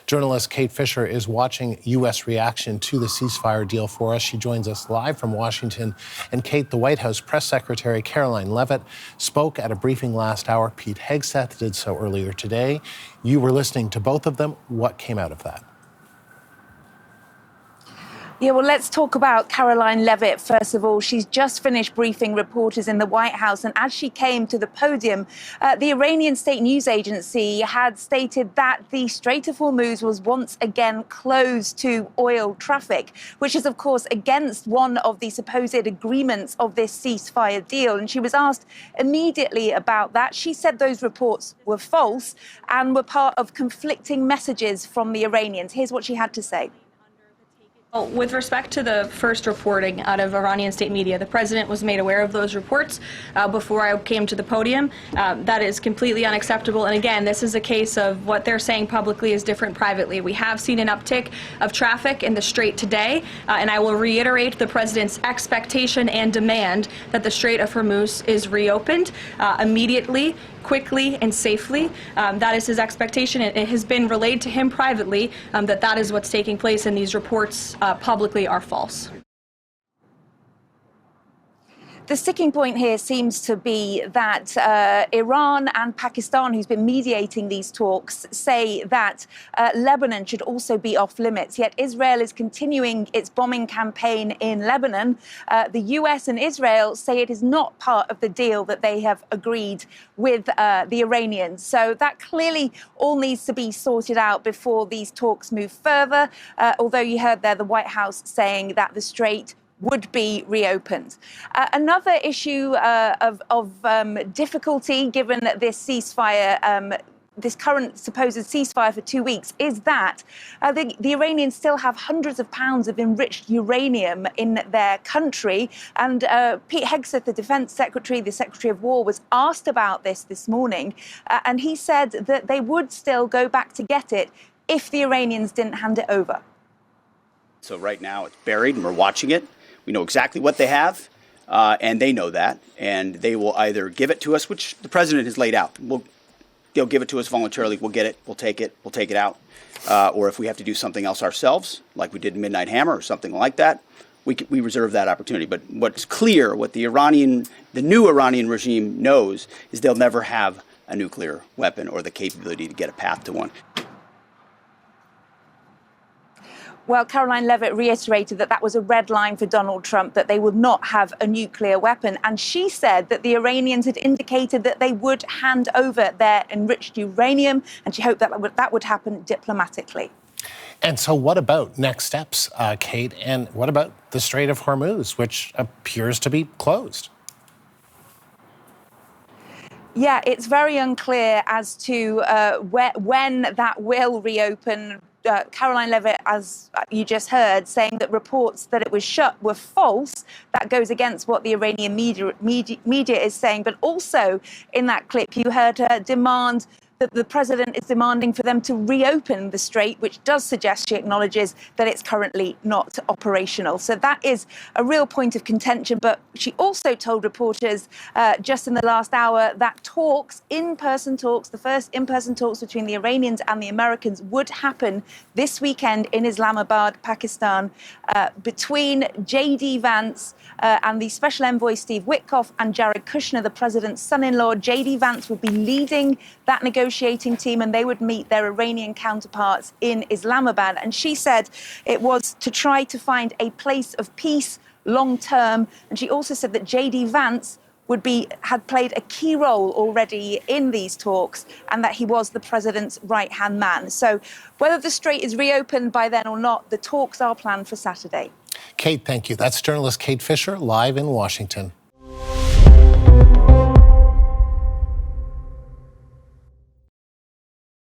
Journalist Kate Fisher is watching U.S. reaction to the ceasefire deal for us. She joins us live from Washington. And Kate, the White House Press Secretary Caroline Leavitt spoke at a briefing last hour. Pete Hegseth did so earlier today. You were listening to both of them. What came out of that? Yeah, well, let's talk about Caroline Leavitt, first of all. She's just finished briefing reporters in the White House, and as she came to the podium, the Iranian state news agency had stated that the Strait of Hormuz was once again closed to oil traffic, which is, of course, against one of the supposed agreements of this ceasefire deal. And she was asked immediately about that. She said those reports were false and were part of conflicting messages from the Iranians. Here's what she had to say. Well, with respect to the first reporting out of Iranian state media, the president was made aware of those reports before I came to the podium. That is completely unacceptable. And again, this is a case of what they're saying publicly is different privately. We have seen an uptick of traffic in the Strait today, and I will reiterate the president's expectation and demand that the Strait of Hormuz is reopened immediately, quickly, and safely. That is his expectation. It has been relayed to him privately that is what's taking place, and these reports publicly are false. The sticking point here seems to be that Iran and Pakistan, who's been mediating these talks, say that Lebanon should also be off limits. Yet Israel is continuing its bombing campaign in Lebanon. The US and Israel say it is not part of the deal that they have agreed with the Iranians. So that clearly all needs to be sorted out before these talks move further. Although you heard there the White House saying that the Strait would be reopened. Another issue of difficulty, given this ceasefire, this current supposed ceasefire for 2 weeks, is that the Iranians still have hundreds of pounds of enriched uranium in their country. And Pete Hegseth, the Defense Secretary, the Secretary of War, was asked about this morning, and he said that they would still go back to get it if the Iranians didn't hand it over. So right now it's buried and we're watching it. We know exactly what they have, and they know that, and they will either give it to us, which the president has laid out. They'll give it to us voluntarily. We'll get it. We'll take it out. Or if we have to do something else ourselves, like we did Midnight Hammer or something like that, we reserve that opportunity. But what's clear, what the new Iranian regime knows, is they'll never have a nuclear weapon or the capability to get a path to one. Well, Caroline Leavitt reiterated that was a red line for Donald Trump, that they would not have a nuclear weapon. And she said that the Iranians had indicated that they would hand over their enriched uranium, and she hoped that would happen diplomatically. And so what about next steps, Kate? And what about the Strait of Hormuz, which appears to be closed? Yeah, it's very unclear as to when that will reopen. Caroline Leavitt, as you just heard, saying that reports that it was shut were false. That goes against what the Iranian media is saying. But also in that clip, you heard her demand that the president is demanding for them to reopen the Strait, which does suggest she acknowledges that it's currently not operational. So that is a real point of contention. But she also told reporters just in the last hour that in-person talks, the first in-person talks between the Iranians and the Americans would happen this weekend in Islamabad, Pakistan, between J.D. Vance and the Special Envoy Steve Witkoff and Jared Kushner, the president's son-in-law. J.D. Vance would be leading that negotiating team, and they would meet their Iranian counterparts in Islamabad. And she said it was to try to find a place of peace long term. And she also said that J.D. Vance had played a key role already in these talks, and that he was the president's right-hand man. So whether the Strait is reopened by then or not, the talks are planned for Saturday. Kate, thank you. That's journalist Kate Fisher, live in Washington.